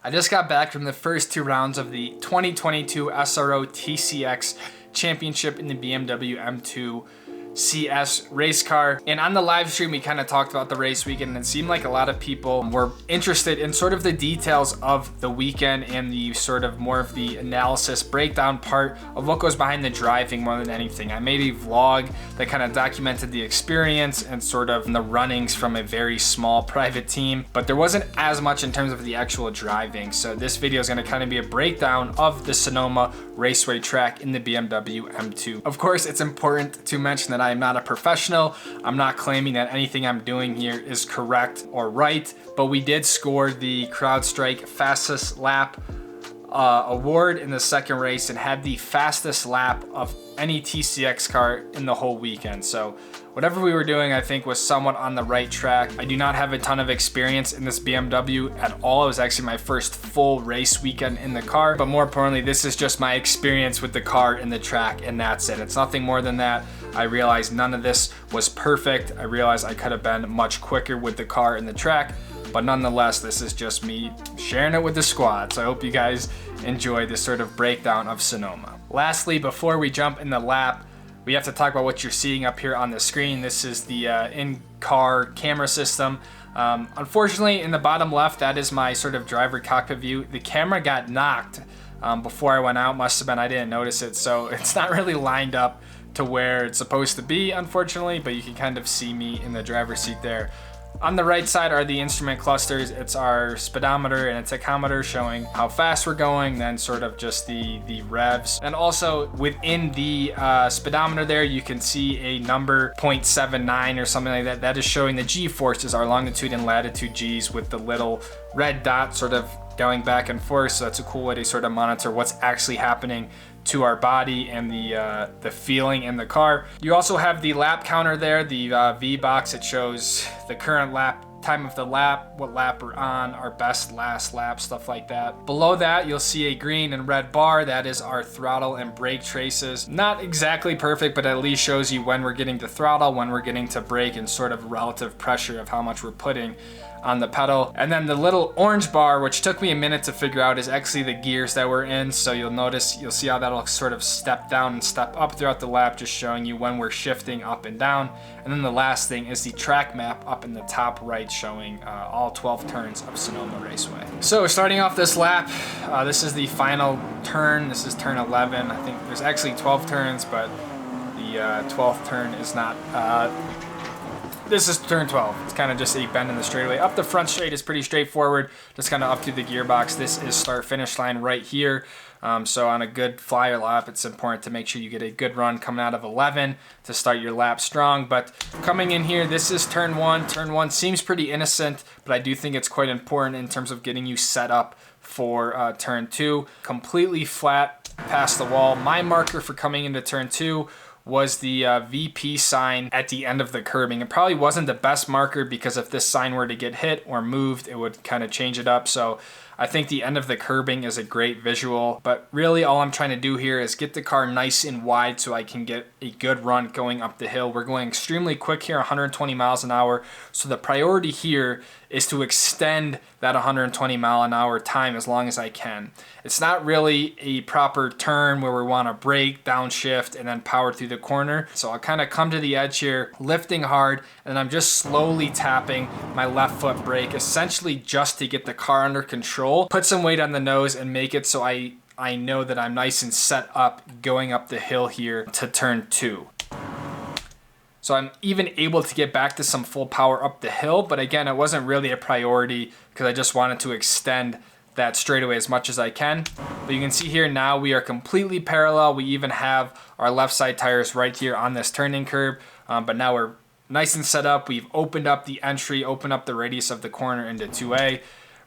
I just got back from the first 2 rounds of the 2022 SRO TCX Championship in the BMW M2CS race car. And on the live stream, we kind of talked about the race weekend, and it seemed like a lot of people were interested in sort of the details of the weekend and the sort of more of the analysis breakdown part of what goes behind the driving more than anything. I made a vlog that kind of documented the experience and sort of the runnings from a very small private team, but there wasn't as much in terms of the actual driving. So this video is going to kind of be a breakdown of the Sonoma Raceway track in the BMW M2. Of course, it's important to mention that I am not a professional. I'm not claiming that anything I'm doing here is correct or right, but we did score the CrowdStrike fastest lap award in the second race and had the fastest lap of any TCX car in the whole weekend. So whatever we were doing, I think, was somewhat on the right track. I do not have a ton of experience in this BMW at all. It was actually my first full race weekend in the car, but more importantly, this is just my experience with the car and the track, and that's it. It's nothing more than that. I realized none of this was perfect. I realized I could have been much quicker with the car and the track, but nonetheless, this is just me sharing it with the squad. So I hope you guys enjoy this sort of breakdown of Sonoma. Lastly, before we jump in the lap, we have to talk about what you're seeing up here on the screen. This is the in-car camera system. Unfortunately, in the bottom left, that is my sort of driver cockpit view. The camera got knocked before I went out. Must have been, I didn't notice it. So it's not really lined up to where it's supposed to be, unfortunately, but you can kind of see me in the driver's seat there. On the right side are the instrument clusters. It's our speedometer and a tachometer showing how fast we're going, then sort of just the revs. And also within the speedometer there, you can see a number 0.79 or something like that. That is showing the G-forces, our longitude and latitude Gs, with the little red dot sort of going back and forth. So that's a cool way to sort of monitor what's actually happening to our body and the feeling in the car. You also have the lap counter there, the V box. It shows the current lap, time of the lap, what lap we're on, our best last lap, stuff like that. Below that, you'll see a green and red bar. That is our throttle and brake traces. Not exactly perfect, but at least shows you when we're getting to throttle, when we're getting to brake, and sort of relative pressure of how much we're putting on the pedal. And then the little orange bar, which took me a minute to figure out, is actually the gears that we're in. So you'll see how that'll sort of step down and step up throughout the lap, just showing you when we're shifting up and down. And then the last thing is the track map up in the top right, showing all 12 turns of Sonoma Raceway. So starting off this lap, this is the final turn. This is turn 11. I think there's actually 12 turns, but the 12th turn is not this is turn 12. It's kind of just a bend in the straightaway. Up the front straight is pretty straightforward, just kind of up to the gearbox. This is start finish line right here. So on a good flyer lap, it's important to make sure you get a good run coming out of 11 to start your lap strong. But coming in here, this is turn 1. Turn 1 seems pretty innocent, but I do think it's quite important in terms of getting you set up for turn 2. Completely flat past the wall. My marker for coming into turn 2 was the VP sign at the end of the curbing. It probably wasn't the best marker, because if this sign were to get hit or moved, it would kind of change it up. So I think the end of the curbing is a great visual, but really all I'm trying to do here is get the car nice and wide so I can get a good run going up the hill. We're going extremely quick here, 120 miles an hour. So the priority here is to extend that 120 mile an hour time as long as I can. It's not really a proper turn where we want to brake, downshift, and then power through the corner. So I'll kind of come to the edge here, lifting hard, and I'm just slowly tapping my left foot brake, essentially just to get the car under control, put some weight on the nose, and make it so I know that I'm nice and set up going up the hill here to turn 2. So I'm even able to get back to some full power up the hill, but again, it wasn't really a priority because I just wanted to extend that straightaway as much as I can. But you can see here now we are completely parallel. We even have our left side tires right here on this turning curb, but now we're nice and set up. We've opened up the entry, opened up the radius of the corner into 2A.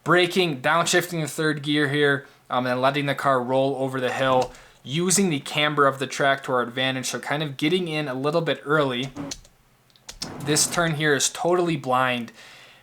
Braking, downshifting the third gear here, and letting the car roll over the hill, using the camber of the track to our advantage, so kind of getting in a little bit early. This turn here is totally blind,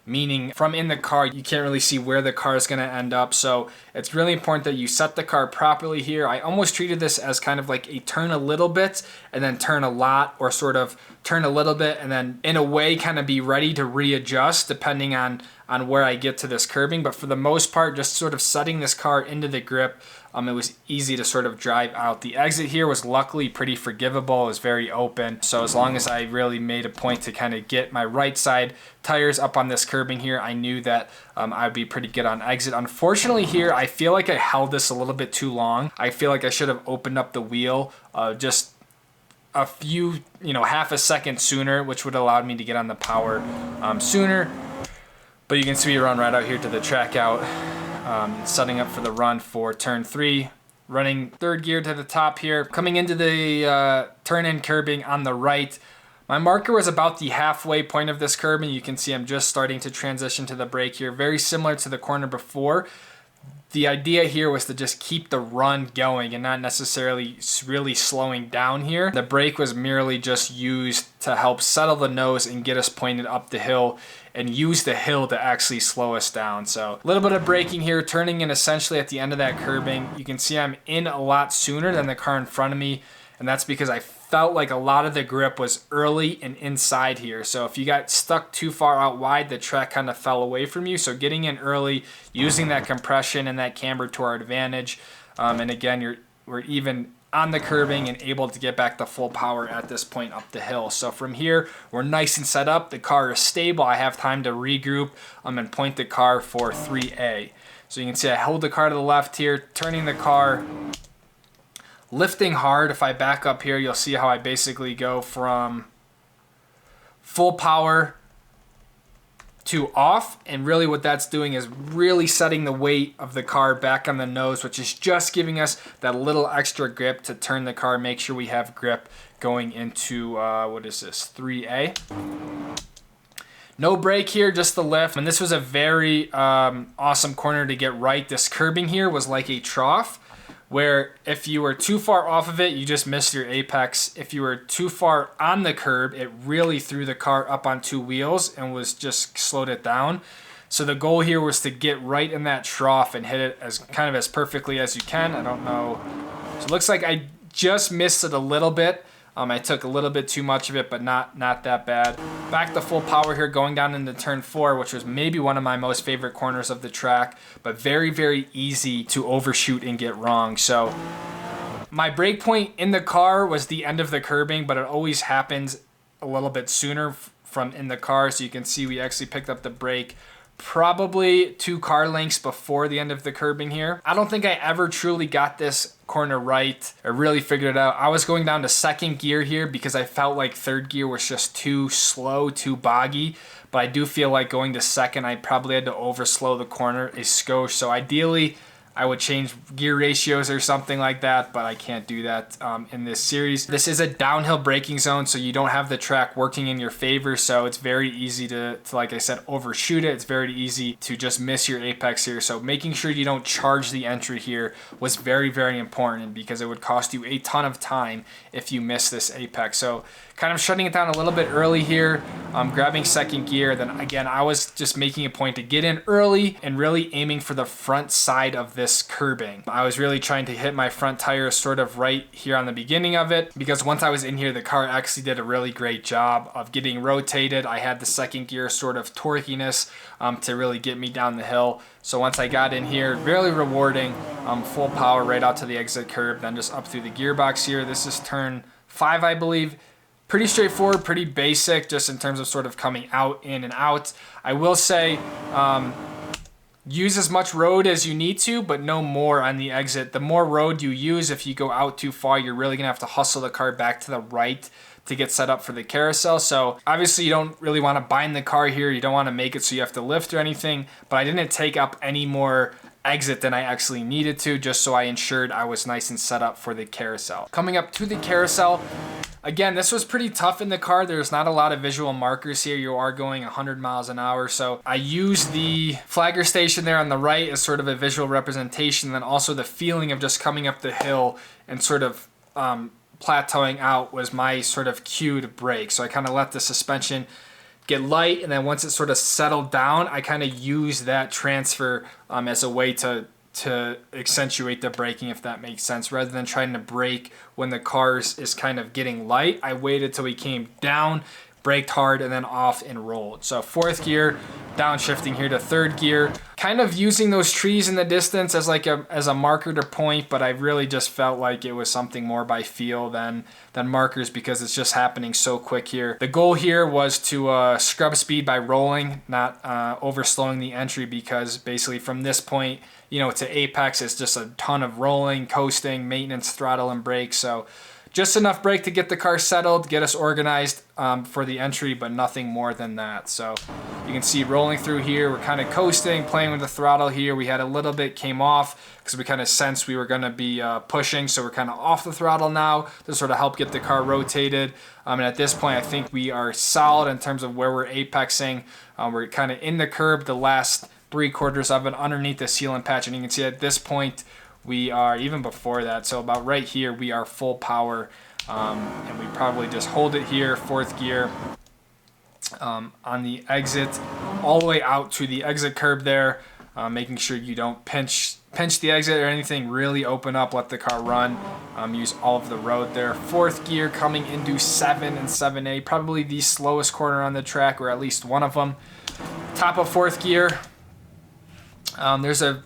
meaning from in the car, you can't really see where the car is going to end up. So it's really important that you set the car properly here. I almost treated this as kind of like a turn a little bit and then turn a lot, or sort of turn a little bit and then in a way kind of be ready to readjust depending on on where I get to this curbing, but for the most part, just sort of setting this car into the grip, it was easy to sort of drive out. The exit here was luckily pretty forgivable. It was very open. So as long as I really made a point to kind of get my right side tires up on this curbing here, I knew that I'd be pretty good on exit. Unfortunately here, I feel like I held this a little bit too long. I feel like I should have opened up the wheel just a few, half a second sooner, which would have allowed me to get on the power sooner. But you can see we run right out here to the track out. Setting up for the run for turn 3, running third gear to the top here. Coming into the turn-in curbing on the right, my marker was about the halfway point of this curbing. You can see I'm just starting to transition to the brake here, very similar to the corner before. The idea here was to just keep the run going and not necessarily really slowing down here. The brake was merely just used to help settle the nose and get us pointed up the hill and use the hill to actually slow us down. So a little bit of braking here, turning in essentially at the end of that curbing. You can see I'm in a lot sooner than the car in front of me, and that's because I felt like a lot of the grip was early and inside here. So if you got stuck too far out wide, the track kind of fell away from you. So getting in early, using that compression and that camber to our advantage. And again, we're even on the curbing and able to get back to full power at this point up the hill. So from here, we're nice and set up. The car is stable. I have time to regroup and point the car for 3A. So you can see I hold the car to the left here, turning the car, lifting hard. If I back up here, you'll see how I basically go from full power to off, and really what that's doing is really setting the weight of the car back on the nose, which is just giving us that little extra grip to turn the car, make sure we have grip going into, what is this, 3A. No brake here, just the lift. And this was a very awesome corner to get right. This curbing here was like a trough, where if you were too far off of it, you just missed your apex. If you were too far on the curb, it really threw the car up on two wheels and was just slowed it down. So the goal here was to get right in that trough and hit it as kind of as perfectly as you can. I don't know. So it looks like I just missed it a little bit. I took a little bit too much of it, but not that bad. Back to full power here, going down into turn 4, which was maybe one of my most favorite corners of the track, but very, very easy to overshoot and get wrong. So my brake point in the car was the end of the curbing, but it always happens a little bit sooner from in the car. So you can see we actually picked up the brake probably 2 car lengths before the end of the curbing here. I don't think I ever truly got this corner right or really figured it out. I was going down to second gear here because I felt like third gear was just too slow, too boggy. But I do feel like going to second, I probably had to overslow the corner a skosh. So ideally, I would change gear ratios or something like that, but I can't do that in this series. This is a downhill braking zone, so you don't have the track working in your favor, so it's very easy to like I said, overshoot it. It's very easy to just miss your apex here. So making sure you don't charge the entry here was very, very important because it would cost you a ton of time if you miss this apex. So kind of shutting it down a little bit early here, grabbing second gear. Then again, I was just making a point to get in early and really aiming for the front side of this curbing. I was really trying to hit my front tire sort of right here on the beginning of it, because once I was in here, the car actually did a really great job of getting rotated. I had the second gear sort of torquiness to really get me down the hill. So once I got in here, really rewarding, full power right out to the exit curb, then just up through the gearbox here. This is turn 5, I believe. Pretty straightforward, pretty basic, just in terms of sort of coming out, in, and out. I will say, use as much road as you need to, but no more on the exit. The more road you use, if you go out too far, you're really gonna have to hustle the car back to the right to get set up for the carousel. So obviously you don't really want to bind the car here. You don't want to make it so you have to lift or anything, but I didn't take up any more exit than I actually needed to, just so I ensured I was nice and set up for the carousel. Coming up to the carousel, again, this was pretty tough in the car. There's not a lot of visual markers here. You are going 100 miles an hour. So I used the flagger station there on the right as sort of a visual representation. Then also the feeling of just coming up the hill and sort of plateauing out was my sort of cue to brake. So I kind of let the suspension get light, and then once it sort of settled down, I kind of used that transfer as a way to accentuate the braking, if that makes sense. Rather than trying to brake when the car is kind of getting light, I waited till we came down, braked hard, and then off and rolled. So fourth gear, downshifting here to third gear, kind of using those trees in the distance as like as a marker to point, but I really just felt like it was something more by feel than markers because it's just happening so quick here. The goal here was to scrub speed by rolling, not overslowing the entry, because basically from this point, you know, to apex, it's just a ton of rolling, coasting, maintenance, throttle, and brake. So just enough brake to get the car settled, get us organized for the entry, but nothing more than that. So you can see rolling through here, we're kind of coasting, playing with the throttle here. We had a little bit came off because we kind of sensed we were going to be pushing, so we're kind of off the throttle now to sort of help get the car rotated. And at this point, I think we are solid in terms of where we're apexing. We're kind of in the curb, the last 3/4 of it underneath the sealant patch, and you can see at this point, we are, even before that, so about right here, we are full power, and we probably just hold it here, fourth gear, on the exit, all the way out to the exit curb there, making sure you don't pinch the exit or anything, really open up, let the car run, use all of the road there. Fourth gear coming into 7 and 7A, probably the slowest corner on the track, or at least one of them. Top of fourth gear, there's a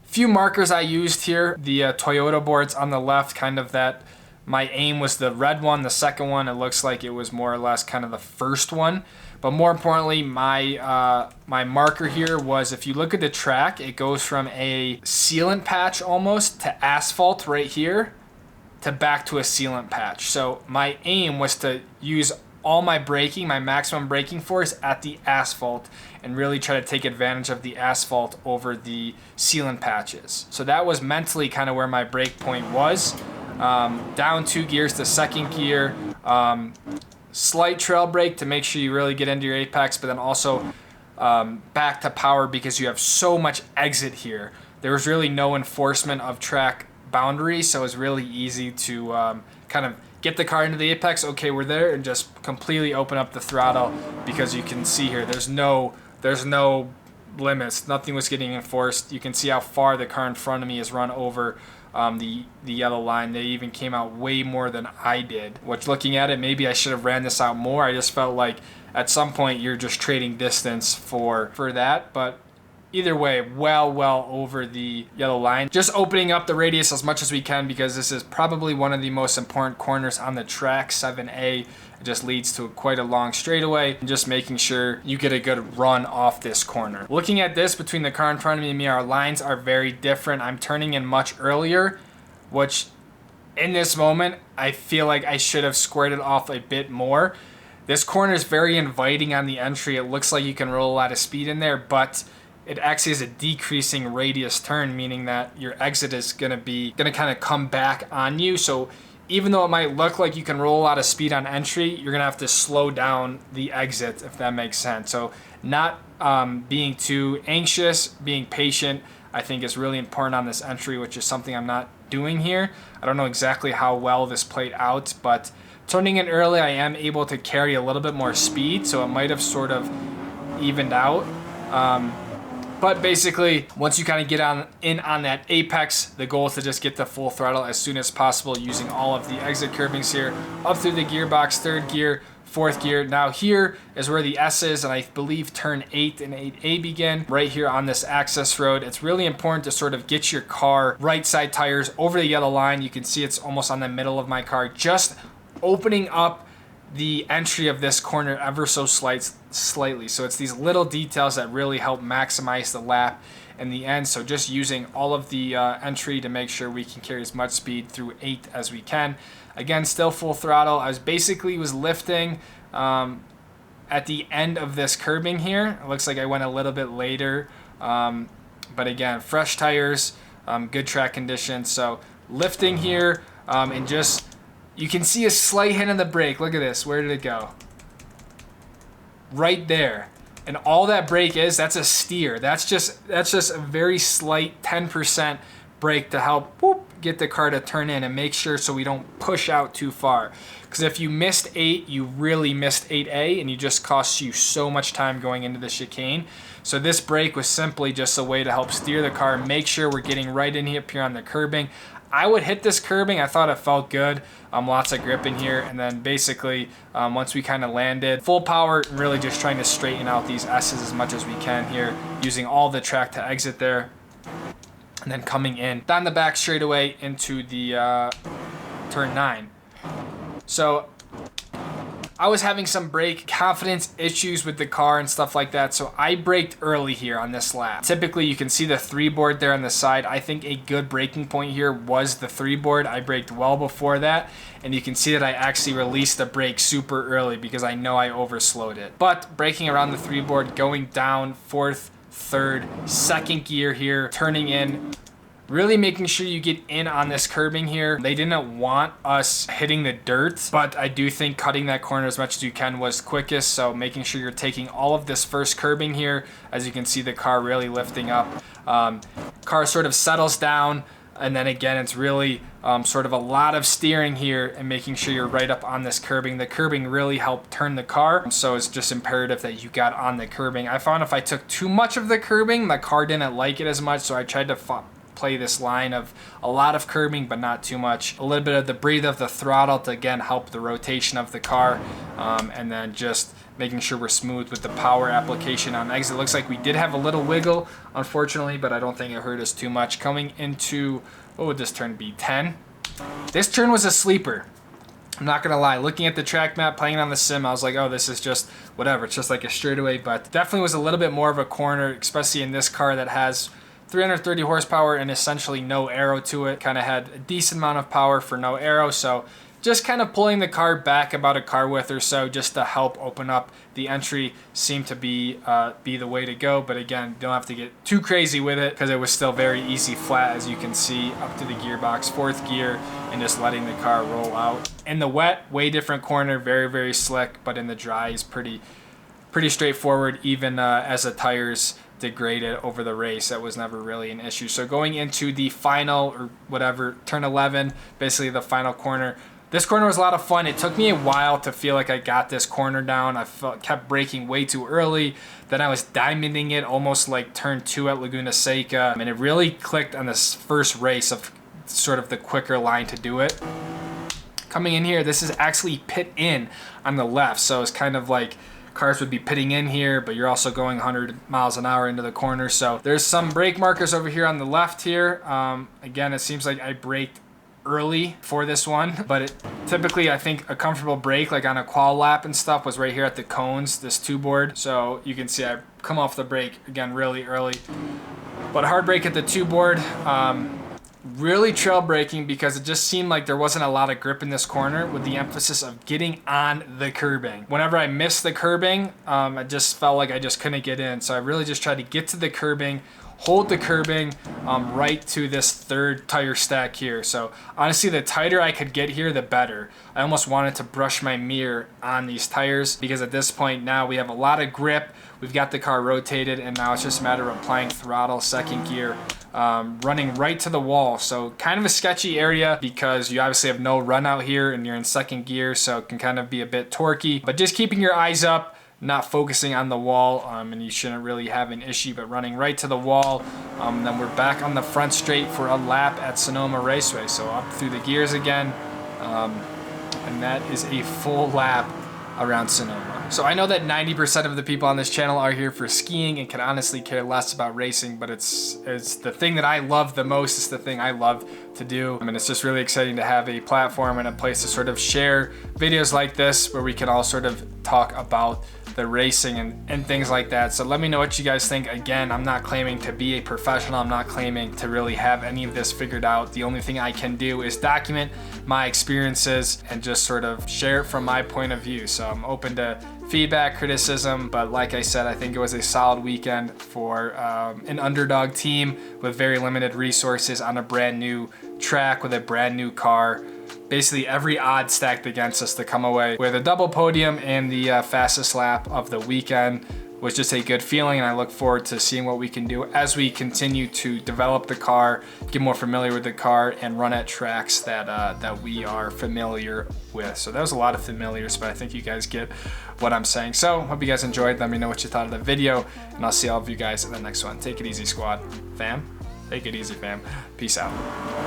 few markers I used here. The Toyota boards on the left, kind of that, my aim was the red one. The second one, it looks like it was more or less kind of the first one. But more importantly, my marker here was, if you look at the track, it goes from a sealant patch almost to asphalt right here to back to a sealant patch. So my aim was to use all my braking, my maximum braking force at the asphalt, and really try to take advantage of the asphalt over the sealant patches. So that was mentally kind of where my brake point was. Down 2 gears to second gear, slight trail brake to make sure you really get into your apex, but then also back to power because you have so much exit here. There was really no enforcement of track boundaries, so it was really easy to kind of get the car into the apex. Okay, we're there, and just completely open up the throttle, because you can see here there's no limits. Nothing was getting enforced. You can see how far the car in front of me has run over the yellow line. They even came out way more than I did, which, looking at it, maybe I should have ran this out more. I just felt like at some point you're just trading distance for that, but either way, well over the yellow line. Just opening up the radius as much as we can, because this is probably one of the most important corners on the track, 7A. It just leads to quite a long straightaway, and just making sure you get a good run off this corner. Looking at this between the car in front of me and me, our lines are very different. I'm turning in much earlier, which in this moment, I feel like I should have squared it off a bit more. This corner is very inviting on the entry. It looks like you can roll a lot of speed in there, but it actually is a decreasing radius turn, meaning that your exit is gonna kind of come back on you. So even though it might look like you can roll a lot of speed on entry, you're gonna have to slow down the exit, if that makes sense. So not being too anxious, being patient, I think is really important on this entry, which is something I'm not doing here. I don't know exactly how well this played out, but turning in early, I am able to carry a little bit more speed, so it might have sort of evened out. But basically, once you kind of get in on that apex, the goal is to just get the full throttle as soon as possible, using all of the exit curbings here, up through the gearbox, third gear, fourth gear. Now here is where the S is, and I believe turn 8 and 8A begin, right here on this access road. It's really important to sort of get your car right side tires over the yellow line. You can see it's almost on the middle of my car, just opening up the entry of this corner ever so slightly. So it's these little details that really help maximize the lap in the end. So just using all of the entry to make sure we can carry as much speed through 8 as we can. Again, still full throttle. I was lifting at the end of this curbing here. It looks like I went a little bit later, but again, fresh tires, good track conditions. So lifting here, and just, you can see a slight hit on the brake. Look at this. Where did it go? Right there. And all that brake is, that's a steer. That's just a very slight 10% brake to help get the car to turn in and make sure so we don't push out too far. Because if you missed 8, you really missed 8A, and you just cost you so much time going into the chicane. So this brake was simply just a way to help steer the car, make sure we're getting right in here on the curbing. I would hit this curbing. I thought it felt good. Lots of grip in here. And then basically, once we kind of landed, full power, really just trying to straighten out these S's as much as we can here, using all the track to exit there. And then coming in down the back straightaway into the turn 9. So I was having some brake confidence issues with the car and stuff like that, so I braked early here on this lap. Typically, you can see the 3 board there on the side. I think a good braking point here was the 3 board. I braked well before that, and you can see that I actually released the brake super early because I know I overslowed it. But braking around the 3 board, going down 4th, 3rd, 2nd gear here, turning in, really making sure you get in on this curbing here. They didn't want us hitting the dirt, but I do think cutting that corner as much as you can was quickest. So making sure you're taking all of this first curbing here. As you can see, the car really lifting up. Car sort of settles down, and then again, it's really sort of a lot of steering here and making sure you're right up on this curbing. The curbing really helped turn the car, so it's just imperative that you got on the curbing. I found if I took too much of the curbing, the car didn't like it as much, so I tried to play this line of a lot of curbing but not too much. A little bit of the breathe of the throttle to again help the rotation of the car, and then just making sure we're smooth with the power application on exit. Looks like we did have a little wiggle, unfortunately, but I don't think it hurt us too much. Coming into, what would this turn be, 10? This turn was a sleeper. I'm not gonna lie, looking at the track map, playing on the sim, I was like, oh, this is just whatever, it's just like a straightaway, but definitely was a little bit more of a corner, especially in this car that has 330 horsepower and essentially no aero to it. Kind of had a decent amount of power for no aero, so just kind of pulling the car back about a car width or so just to help open up the entry seemed to be the way to go. But again, don't have to get too crazy with it because it was still very easy flat, as you can see, up to the gearbox, 4th gear, and just letting the car roll out. In the wet, way different corner, very, very slick, but in the dry is pretty straightforward, even as the tires degraded over the race. That was never really an issue. So going into the final, or whatever, turn 11, basically the final corner. This corner was a lot of fun. It took me a while to feel like I got this corner down. I kept braking way too early. Then I was diamonding it almost like turn 2 at Laguna Seca. And it really clicked on this first race of sort of the quicker line to do it. Coming in here, this is actually pit in on the left. So it's kind of like cars would be pitting in here, but you're also going 100 miles an hour into the corner. So there's some brake markers over here on the left here. Again, it seems like I braked early for this one, but typically I think a comfortable brake like on a qual lap and stuff was right here at the cones, this 2 board. So you can see I come off the brake again really early, but hard brake at the 2 board. Really trail braking because it just seemed like there wasn't a lot of grip in this corner, with the emphasis of getting on the curbing. Whenever I missed the curbing, I just felt like I just couldn't get in. So I really just tried to get to the curbing, hold the curbing right to this 3rd tire stack here. So honestly, the tighter I could get here, the better. I almost wanted to brush my mirror on these tires because at this point now we have a lot of grip. We've got the car rotated, and now it's just a matter of applying throttle, 2nd gear, running right to the wall. So kind of a sketchy area because you obviously have no run out here and you're in 2nd gear, so it can kind of be a bit torquey. But just keeping your eyes up, not focusing on the wall, and you shouldn't really have an issue, but running right to the wall. Then we're back on the front straight for a lap at Sonoma Raceway. So up through the gears again, and that is a full lap around Sonoma. So I know that 90% of the people on this channel are here for skiing and can honestly care less about racing, but it's the thing that I love the most. It's the thing I love to do. I mean, it's just really exciting to have a platform and a place to sort of share videos like this where we can all sort of talk about the racing and things like that. So let me know what you guys think. Again, I'm not claiming to be a professional. I'm not claiming to really have any of this figured out. The only thing I can do is document my experiences and just sort of share it from my point of view. So I'm open to feedback, criticism, but like I said, I think it was a solid weekend for an underdog team with very limited resources on a brand new track with a brand new car. Basically every odd stacked against us to come away with a double podium and the fastest lap of the weekend was just a good feeling, and I look forward to seeing what we can do as we continue to develop the car, get more familiar with the car, and run at tracks that we are familiar with. So that was a lot of familiars, but I think you guys get what I'm saying. So hope you guys enjoyed. Let me know what you thought of the video, and I'll see all of you guys in the next one. Take it easy, squad. Fam, take it easy, fam. Peace out.